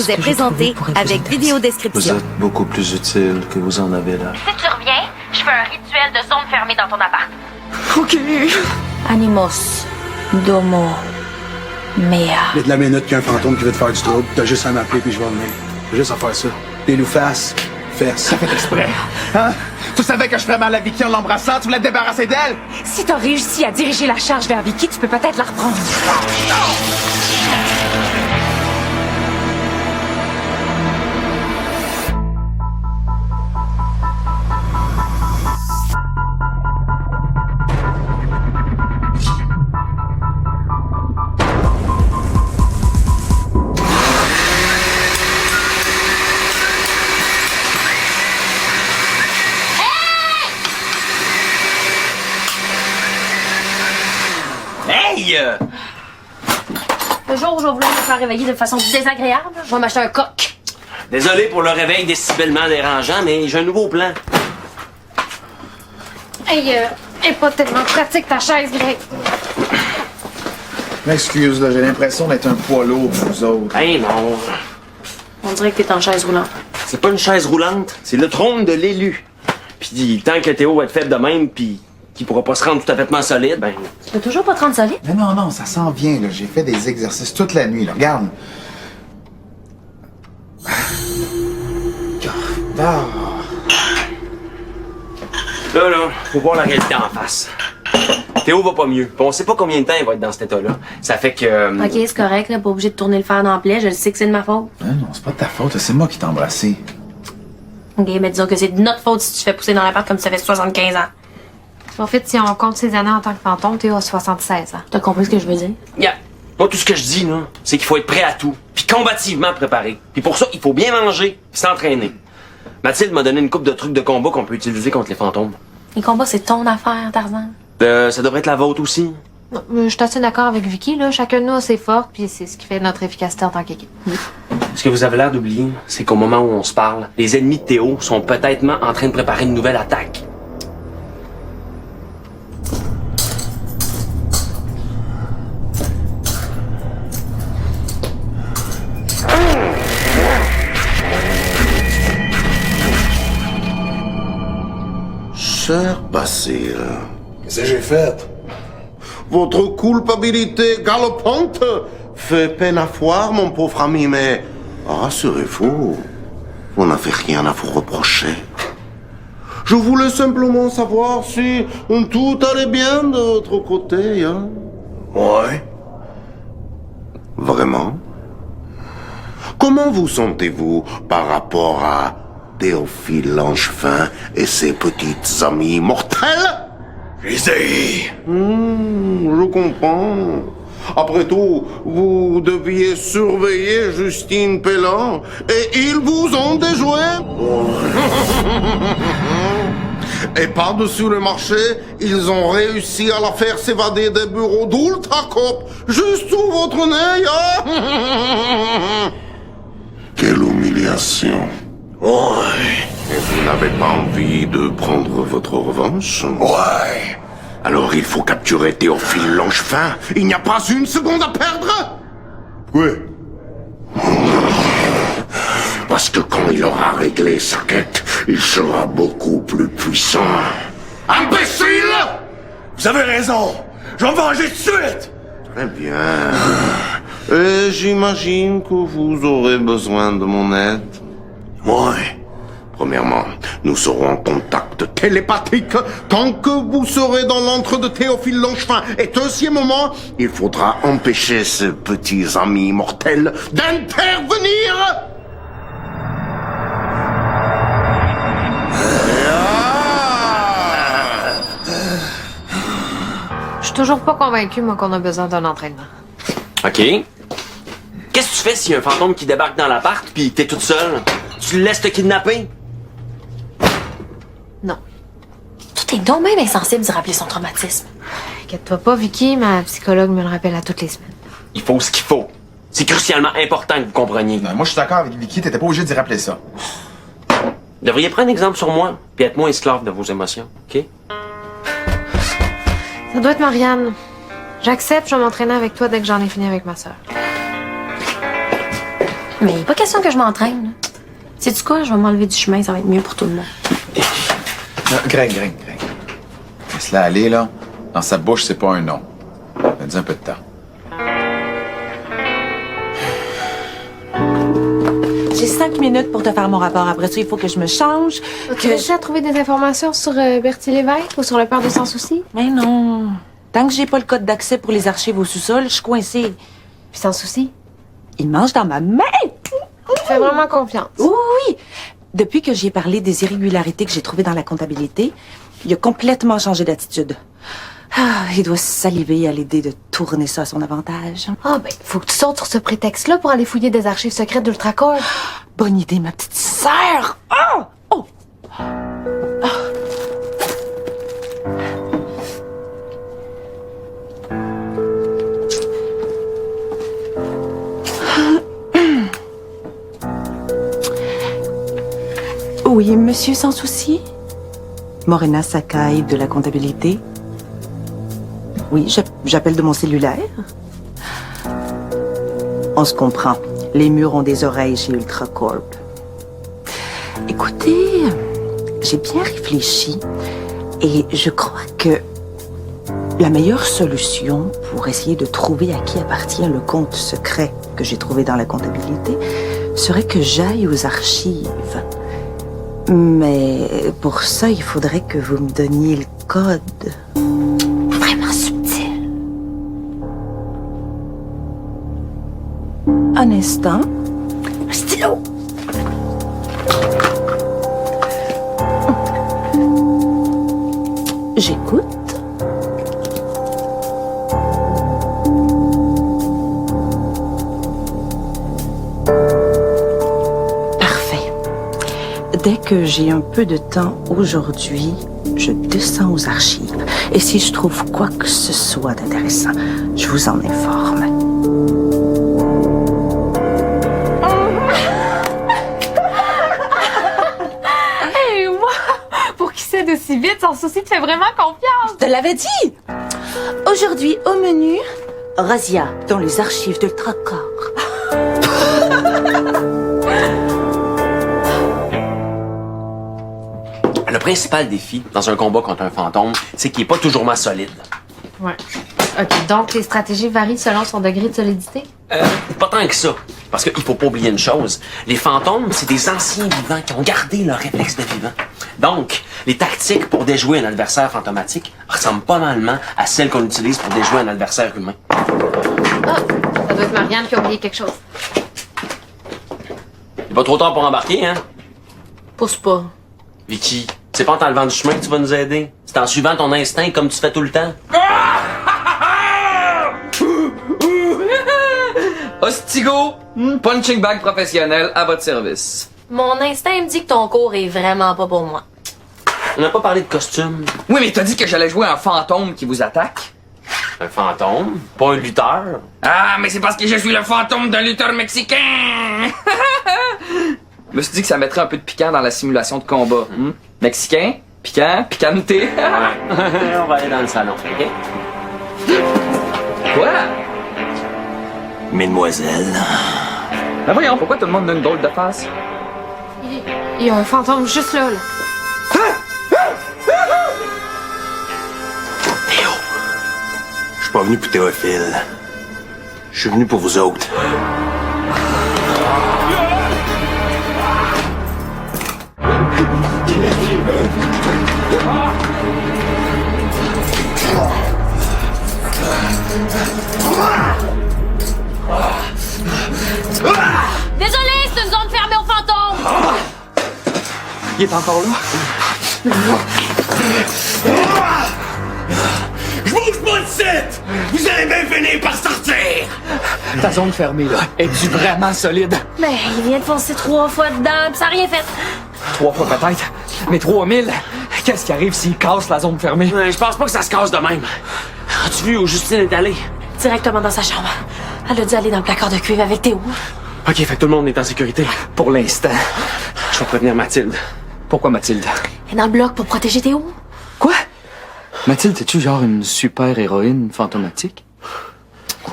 vous est présenté avec vidéo Vous description. êtes beaucoup plus utile que vous en avez là. Si tu reviens, je fais un rituel de zone fermée dans ton appart. OK. Animos, domo, mea. Il y a de la minute qu'il y a un fantôme qui veut te faire du trouble. T'as juste à m'appeler puis je vais venir. J'ai juste à faire ça. Les loups face. Ça fait exprès. Hein? Tu savais que je ferais mal à Vicky en l'embrassant, tu voulais te débarrasser d'elle? Si t'as réussi à diriger la charge vers Vicky, tu peux peut-être la reprendre. Hey! Le jour où je vais vouloir me faire réveiller de façon désagréable, je vais m'acheter un coq. Désolé pour le réveil décibellement dérangeant, mais j'ai un nouveau plan. Hey, est pas tellement pratique ta chaise, Greg. M'excuse, là, j'ai l'impression d'être un poids lourd pour vous autres. Hey non, On dirait que t'es en chaise roulante. c'est pas une chaise roulante, c'est le trône de l'élu. Puis tant que Théo va être faible de même, puis qu'il pourra pas se rendre tout à fait solide, ben... Tu peux toujours pas te rendre solide? Mais non, ça s'en vient, là. J'ai fait des exercices toute la nuit, là. Regarde. Ah. Là, faut voir la réalité en face. Théo va pas mieux, puis on sait pas combien de temps il va être dans cet état-là. Ça fait que... Ok, c'est correct, là, pas obligé de tourner le fer dans le plaid, je sais que c'est de ma faute. Non, c'est pas de ta faute, c'est moi qui t'ai embrassé. Ok, mais disons que c'est de notre faute si tu te fais pousser dans l'appart comme si ça fait 75 ans. En fait, si on compte ses années en tant que fantôme, Théo a 76 ans. T'as compris ce que je veux dire? Yeah. Moi, tout ce que je dis, là, c'est qu'il faut être prêt à tout, puis combativement préparé. Puis pour ça, il faut bien manger, puis s'entraîner. Mathilde m'a donné une couple de trucs de combat qu'on peut utiliser contre les fantômes. Les combats, c'est ton affaire, Tarzan. Ça devrait être la vôtre aussi. Non, mais je suis assez d'accord avec Vicky, là. Chacun de nous a ses forces, puis c'est ce qui fait notre efficacité en tant qu'équipe. Ce que vous avez l'air d'oublier, c'est qu'au moment où on se parle, les ennemis de Théo sont peut-être en train de préparer une nouvelle attaque. Cher Basile, Qu'est-ce que j'ai fait? votre culpabilité galopante fait peine à voir, mon pauvre ami, mais rassurez-vous, vous n'avez rien à vous reprocher. Je voulais simplement savoir si tout allait bien de votre côté, hein? Ouais. Vraiment? Comment vous sentez-vous par rapport à Théophile Langevin et ses petites amies mortelles? Isaïe! Je comprends. Après tout, vous deviez surveiller Justine Pellan et ils vous ont déjoué. Et par-dessus le marché, ils ont réussi à la faire s'évader des bureaux d'Ultracop juste sous votre nez. Hein? Quelle humiliation. Ouais. Et vous n'avez pas envie de prendre votre revanche? Ouais. Alors il faut capturer Théophile Langevin. Il n'y a pas une seconde à perdre. Ouais. Parce que quand il aura réglé sa quête, il sera beaucoup plus puissant. Imbécile! Vous avez raison. Je vais me venger tout de suite. Très bien. Et j'imagine que vous aurez besoin de mon aide. Ouais. Premièrement, nous serons en contact télépathique tant que vous serez dans l'antre de Théophile Langevin. Et deuxièmement, il faudra empêcher ces petits amis mortels d'intervenir. Je suis toujours pas convaincu, moi, qu'on a besoin d'un entraînement. OK. Qu'est-ce que tu fais s'il y a un fantôme qui débarque dans l'appart, puis t'es toute seule? Tu le laisses te kidnapper? Non. Tout est donc même insensible d'y rappeler son traumatisme. Inquiète-toi pas, Vicky, ma psychologue me le rappelle à toutes les semaines. Il faut ce qu'il faut. C'est crucialement important que vous compreniez. Non, moi, je suis d'accord avec Vicky, t'étais pas obligé d'y rappeler ça. Vous devriez prendre exemple sur moi, puis être moins esclave de vos émotions, OK? Ça doit être Marianne. J'accepte, je vais m'entraîner avec toi dès que j'en ai fini avec ma sœur. Mais pas question que je m'entraîne. Là. Sais-tu quoi? Je vais m'enlever du chemin, ça va être mieux pour tout le monde. Greg. Laisse-la aller, là. Dans sa bouche, c'est pas un nom. Donne-lui un peu de temps. J'ai 5 minutes pour te faire mon rapport. Après ça, il faut que je me change. Tu as déjà trouvé des informations sur Bertie Lévesque ou sur le père de Sans Souci? Mais non. Tant que j'ai pas le code d'accès pour les archives au sous-sol, je suis coincée. Puis Sans Souci? Il mange dans ma main! Tu fais vraiment confiance. Oui! Depuis que j'ai parlé des irrégularités que j'ai trouvées dans la comptabilité, il a complètement changé d'attitude. Ah, il doit saliver à l'idée de tourner ça à son avantage. Ah, ben, faut que tu sautes sur ce prétexte-là pour aller fouiller des archives secrètes d'Ultracorp. Bonne idée, ma petite sœur! Ah! Oh! Oui, monsieur Sans Souci? Morena Sakai de la comptabilité? Oui, j'appelle de mon cellulaire. On se comprend. Les murs ont des oreilles chez Ultracorp. Écoutez, j'ai bien réfléchi et je crois que la meilleure solution pour essayer de trouver à qui appartient le compte secret que j'ai trouvé dans la comptabilité serait que j'aille aux archives. Mais pour ça, il faudrait que vous me donniez le code. Vraiment subtil. Un instant. Un stylo. J'écoute. Dès que j'ai un peu de temps aujourd'hui, je descends aux archives. Et si je trouve quoi que ce soit d'intéressant, je vous en informe. Hey, moi! Pour qui cède aussi vite, Sans Souci te fait vraiment confiance! Je te l'avais dit! Aujourd'hui, au menu, Razia dans les archives d'Ultracorp. Le principal défi dans un combat contre un fantôme, c'est qu'il est pas toujours solide. Ouais. OK, donc les stratégies varient selon son degré de solidité? Pas tant que ça. Parce qu'il faut pas oublier une chose. Les fantômes, c'est des anciens vivants qui ont gardé leur réflexe de vivant. Donc, les tactiques pour déjouer un adversaire fantomatique ressemblent pas malement à celles qu'on utilise pour déjouer un adversaire humain. Ah, ça doit être Marianne qui a oublié quelque chose. Il pas trop tard pour embarquer, hein? Pousse pas. Vicky, c'est pas en t'enlevant du chemin que tu vas nous aider. C'est en suivant ton instinct comme tu fais tout le temps. Hostigo, punching bag professionnel à votre service. Mon instinct me dit que ton cours est vraiment pas pour moi. On n'a pas parlé de costume. Oui, mais t'as dit que j'allais jouer un fantôme qui vous attaque. Un fantôme, pas un lutteur. Ah, mais c'est parce que je suis le fantôme d'un lutteur mexicain. Je me suis dit que ça mettrait un peu de piquant dans la simulation de combat. Mexicain, piquant, picante. On va aller dans le salon, OK? Quoi? Mesdemoiselles. Ben voyons, pourquoi tout le monde a une drôle de face? Il y a un fantôme juste là. Théo, je suis pas venu pour Théophile. Je suis venu pour vous autres. Désolé, c'est une zone fermée aux fantômes! Il est encore là? Bouge pas de site! Vous allez bien finir par sortir! Ta zone fermée, là, es-tu vraiment solide? Mais il vient de foncer 3 fois dedans, pis ça n'a rien fait. 3 fois peut-être, mais 3000? Qu'est-ce qui arrive s'il casse la zone fermée? Je pense pas que ça se casse de même. As-tu vu où Justine est allée? Directement dans sa chambre. Elle a dû aller dans le placard de cuivre avec Théo. OK, fait que tout le monde est en sécurité. Pour l'instant. Je vais prévenir Mathilde. Pourquoi Mathilde? Elle est dans le bloc pour protéger Théo. Quoi? Mathilde, es-tu genre une super héroïne fantomatique?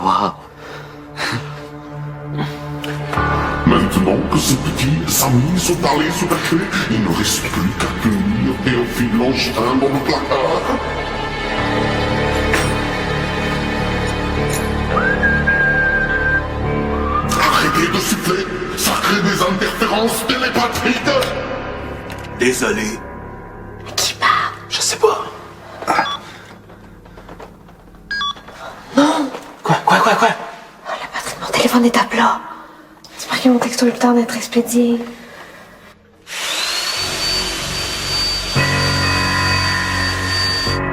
Wow. Maintenant que ces petits amis sont allés se cacher, il ne reste plus qu'à tenir Théophile Langevin dans le placard. Arrêtez de siffler, ça crée des interférences télépathiques. Désolé. Qui parle? Je sais pas. Non! Quoi? Oh, la batterie de mon téléphone est à plat. J'espère que mon texto a eu le temps d'être expédié.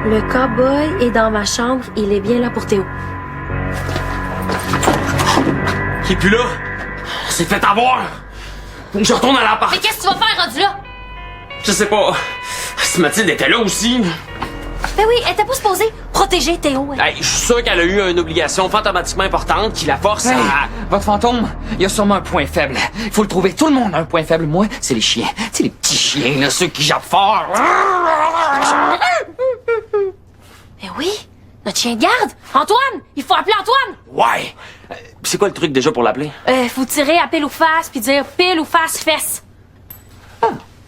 Le cowboy est dans ma chambre, il est bien là pour Théo. Qui est plus là? C'est fait avoir! Je retourne à l'appart. Mais qu'est-ce que tu vas faire rendu là? Je sais pas. Si Mathilde était là aussi. Ben oui, elle était pas supposée protéger Théo. Elle. Hey, je suis sûr qu'elle a eu une obligation fantomatiquement importante qui la force Hey, à... votre fantôme, il a sûrement un point faible. Il faut le trouver. Tout le monde a un point faible. Moi, c'est les chiens. C'est les petits chiens, là, ceux qui jappent fort. Ben oui, notre chien de garde. Antoine, il faut appeler Antoine. Ouais! C'est quoi le truc déjà pour l'appeler? Faut tirer à pile ou face puis dire pile ou face fesse.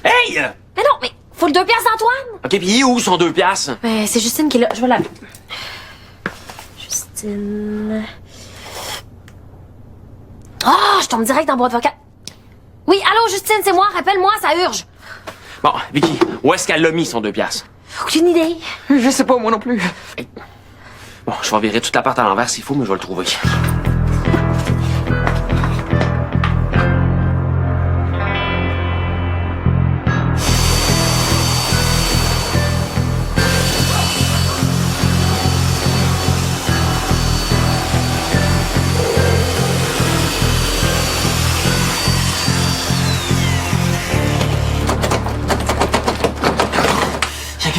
Hey! Mais non, mais faut le 2 piastres d'Antoine. Ok, pis où sont 2 piastres? Ben, c'est Justine qui est là. Je vais l'appeler. Justine. Ah, je tombe direct dans la boîte vocale. Oui, allô, Justine, c'est moi. Rappelle-moi, ça urge. Bon, Vicky, où est-ce qu'elle l'a mis son 2 piastres? Aucune idée. Je sais pas, moi non plus. Bon, je vais virer toute la part à l'envers s'il faut, mais je vais le trouver.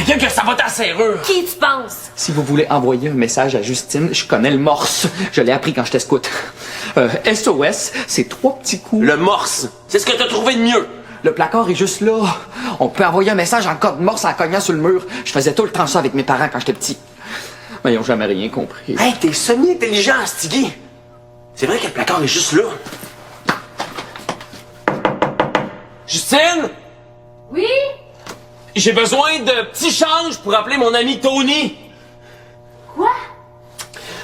Quelqu'un que ça va ta serrure! Qui tu penses? Si vous voulez envoyer un message à Justine, je connais le morse. Je l'ai appris quand j'étais scout. SOS, c'est 3 petits coups. Le morse! C'est ce que t'as trouvé de mieux! Le placard est juste là. On peut envoyer un message en code morse en cognant sur le mur. Je faisais tout le temps ça avec mes parents quand j'étais petit. Mais ils ont jamais rien compris. Hey, t'es semi-intelligent, Stiggy! C'est vrai que le placard est juste là. Justine! Oui? J'ai besoin de petits changes pour appeler mon ami Tony. Quoi?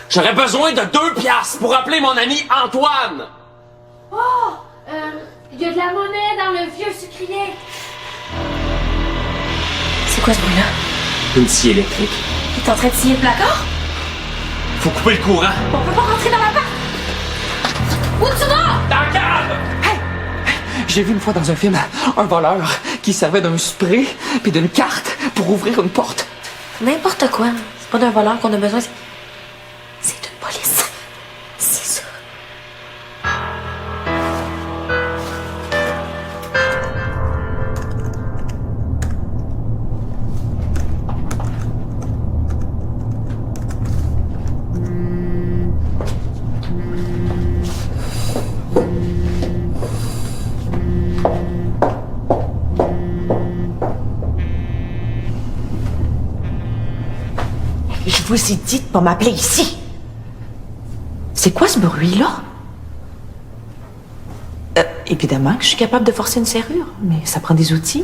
J'aurais besoin de 2 piastres pour appeler mon ami Antoine. Oh! Il y a de la monnaie dans le vieux sucrier. C'est quoi ce bruit-là? Une scie électrique. Il est en train de scier le placard? Faut couper le courant. On peut pas rentrer dans l'appart! Où tu vas? Dans la cave! J'ai vu une fois dans un film un voleur qui servait d'un spray puis d'une carte pour ouvrir une porte. N'importe quoi. C'est pas d'un voleur qu'on a besoin. C'est d'une police. C'est ça. Je vous ai dit de pas m'appeler ici. C'est quoi ce bruit-là? Évidemment que je suis capable de forcer une serrure, mais ça prend des outils.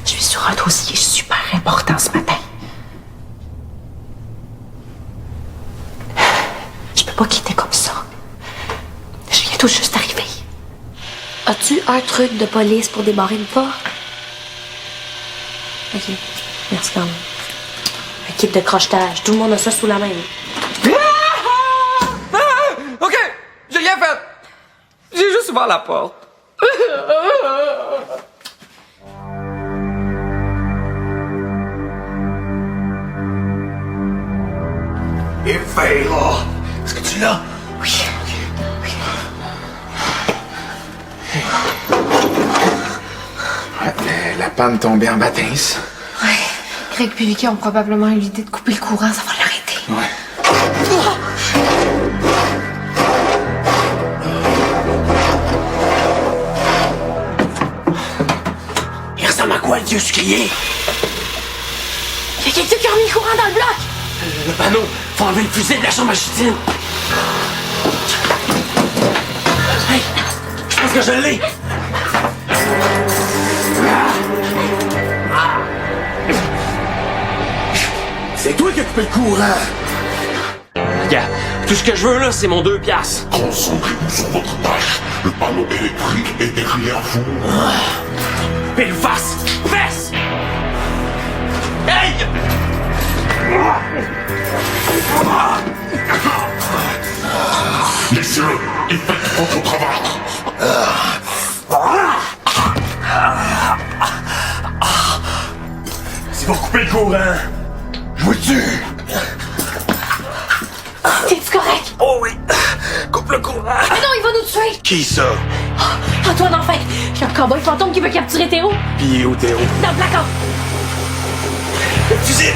Je suis sur un dossier super important ce matin. Je peux pas quitter comme ça. Je viens tout juste d'arriver. As-tu un truc de police pour débarrer une porte? Ok. Merci quand même. Équipe de crochetage. Tout le monde a ça sous la main. OK, j'ai rien fait. J'ai juste ouvert la porte. Et fait là! Est-ce que tu l'as? Oui. La panne tombée en bâtisse. Ouais. Greg et Vicky ont probablement eu l'idée de couper le courant, ça va l'arrêter. Ouais. Il ressemble à quoi, le vieux sucrier? Il y a quelqu'un qui a remis le courant dans le bloc! Le panneau! Faut enlever le fusil de la chambre à Justine! que je l'ai! C'est toi qui as coupé le courant! Regarde, tout ce que je veux là, c'est mon 2 piastres. Concentrez-vous sur votre tâche. Le panneau électrique est derrière vous. Pile face! Fesse! Hey! Messieurs, et faites votre travail. C'est pour couper le courant! Je vous tue! T'es-tu correct? Oh oui! Coupe le courant! Mais non, il va nous tuer! Qui ça? Antoine, enfin! Il y a un cowboy fantôme qui veut capturer Théo! Pis il est où, Théo? Dans le placard! Fusil!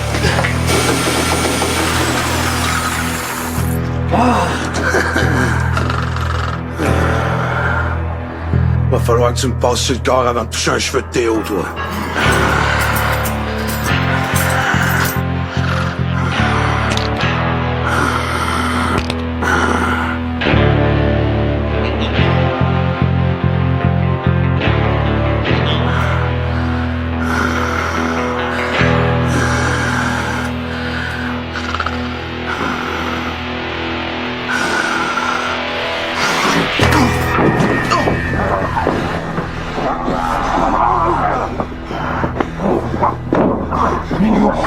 Va falloir que tu me passes sur le corps avant de toucher un cheveu de Théo, toi.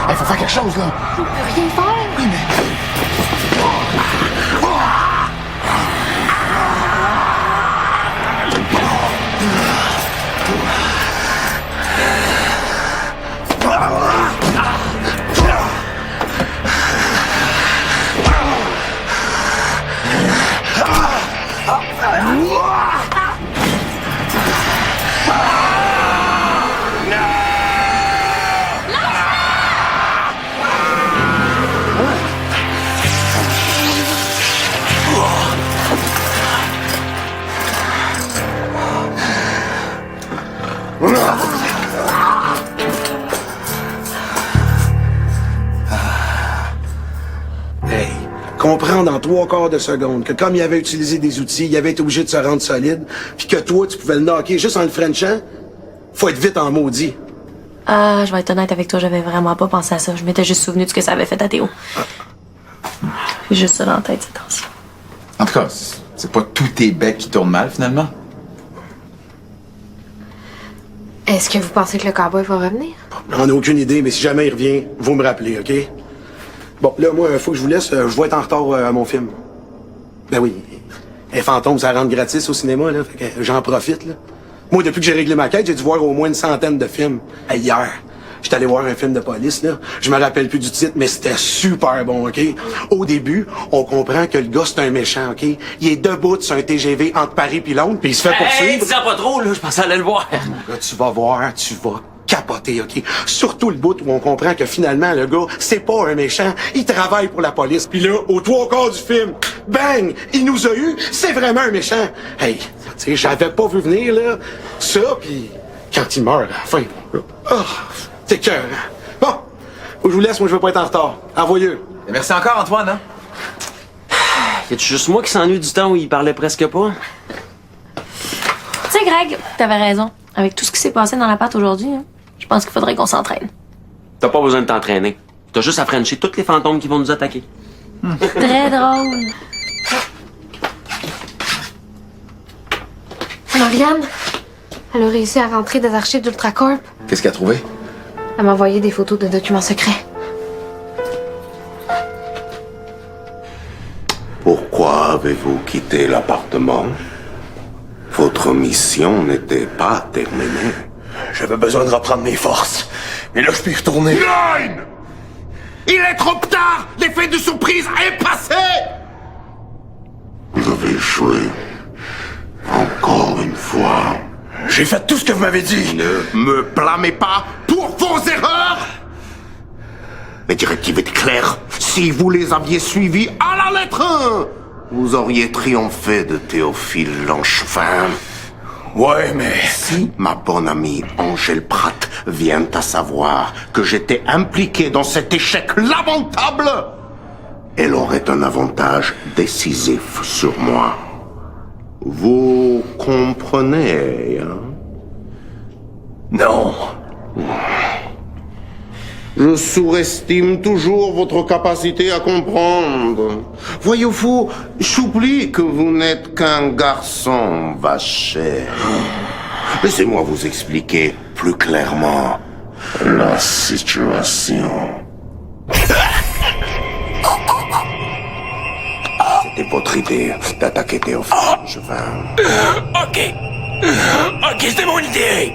Il faut faire quelque chose, là. On peut rien faire! Hey, comprendre en 3/4 de seconde que comme il avait utilisé des outils, il avait été obligé de se rendre solide, puis que toi, tu pouvais le knocker juste en le frenchant, faut être vite en maudit. Ah, je vais être honnête avec toi, j'avais vraiment pas pensé à ça. Je m'étais juste souvenu de ce que ça avait fait à Théo. J'ai juste ça dans la tête, c'est temps-ci. En tout cas, c'est pas tous tes becs qui tournent mal, finalement. Est-ce que vous pensez que le cowboy va revenir? J'en ai aucune idée, mais si jamais il revient, vous me rappelez, OK? Bon, là, moi, faut que je vous laisse. Je vais être en retard à mon film. Ben oui. Les fantômes, ça rentre gratis au cinéma, là. Fait que j'en profite, là. Moi, depuis que j'ai réglé ma quête, j'ai dû voir au moins une centaine de films. Hey, hier, j'étais allé voir un film de police, là. Je me rappelle plus du titre, mais c'était super bon, OK? Au début, on comprend que le gars, c'est un méchant, OK? Il est debout sur un TGV entre Paris puis Londres, puis il se fait poursuivre. Hey, dis-en pas trop, là. Je pensais aller le voir. Mon gars, tu vas voir, tu vas capoter, OK? Surtout le bout où on comprend que finalement, le gars, c'est pas un méchant. Il travaille pour la police. Puis là, aux 3/4 du film, bang! Il nous a eu. C'est vraiment un méchant. Hey, tu sais, j'avais pas vu venir, là. Ça, puis quand il meurt à la fin, là. Oh, c'est cœur. Bon, faut que je vous laisse. Moi, je veux pas être en retard. Envoyeux. Et merci encore, Antoine, hein? Y a-tu juste moi qui s'ennuie du temps où il parlait presque pas? Tu sais, Greg, t'avais raison. Avec tout ce qui s'est passé dans l'appart aujourd'hui, hein, je pense qu'il faudrait qu'on s'entraîne. T'as pas besoin de t'entraîner. T'as juste à frencher tous les fantômes qui vont nous attaquer. Très drôle. Lauriane, elle a réussi à rentrer des archives d'Ultracorp. Qu'est-ce qu'elle a trouvé? Elle m'a envoyé des photos de documents secrets. Pourquoi avez-vous quitté l'appartement? Votre mission n'était pas terminée. J'avais besoin de reprendre mes forces. Mais là, je peux y retourner. Nine! Il est trop tard! L'effet de surprise est passé! Vous avez échoué. Encore une fois. J'ai fait tout ce que vous m'avez dit. Ne me blâmez pas pour vos erreurs! Les directives étaient claires. Si vous les aviez suivis à la lettre, vous auriez triomphé de Théophile Langevin. Ouais, mais... Si ma bonne amie Angèle Pratt vient à savoir que j'étais impliqué dans cet échec lamentable, elle aurait un avantage décisif sur moi. Vous comprenez, hein? Non. Je surestime toujours votre capacité à comprendre. Voyez-vous, j'oublie que vous n'êtes qu'un garçon vaché. Laissez-moi vous expliquer plus clairement la situation. C'était votre idée d'attaquer Théophile Langevin. Ok, c'était mon idée.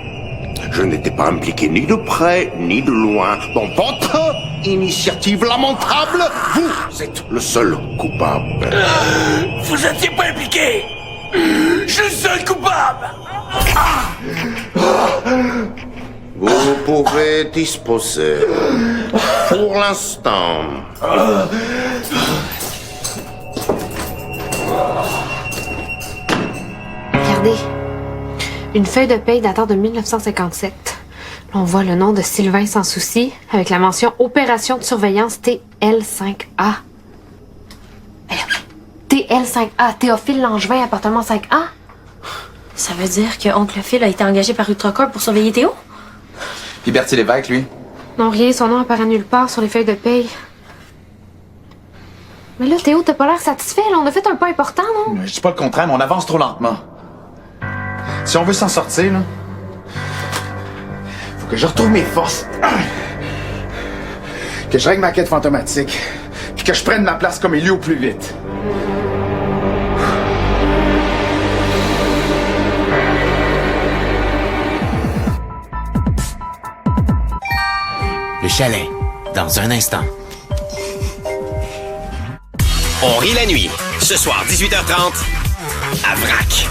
Je n'étais pas impliqué ni de près ni de loin dans votre initiative lamentable. Vous êtes le seul coupable. Vous étiez pas impliqué. Je suis le seul coupable. Vous pouvez disposer. Pour l'instant. Regardez. Une feuille de paye datant de 1957. Là, on voit le nom de Sylvain Sans Souci avec la mention Opération de surveillance TL5A. TL5A, Théophile Langevin, appartement 5A? Ça veut dire que Oncle Phil a été engagé par Ultracorp pour surveiller Théo? Puis Bertie Lévesque, lui? Non, rien, son nom apparaît nulle part sur les feuilles de paye. Mais là, Théo, t'as pas l'air satisfait, là. On a fait un pas important, non? Je dis pas le contraire, mais on avance trop lentement. Si on veut s'en sortir, là, faut que je retrouve mes forces. Que je règle ma quête fantomatique. Puis que je prenne ma place comme élu au plus vite. Le chalet, dans un instant. On rit la nuit, ce soir 18h30, à Vrac.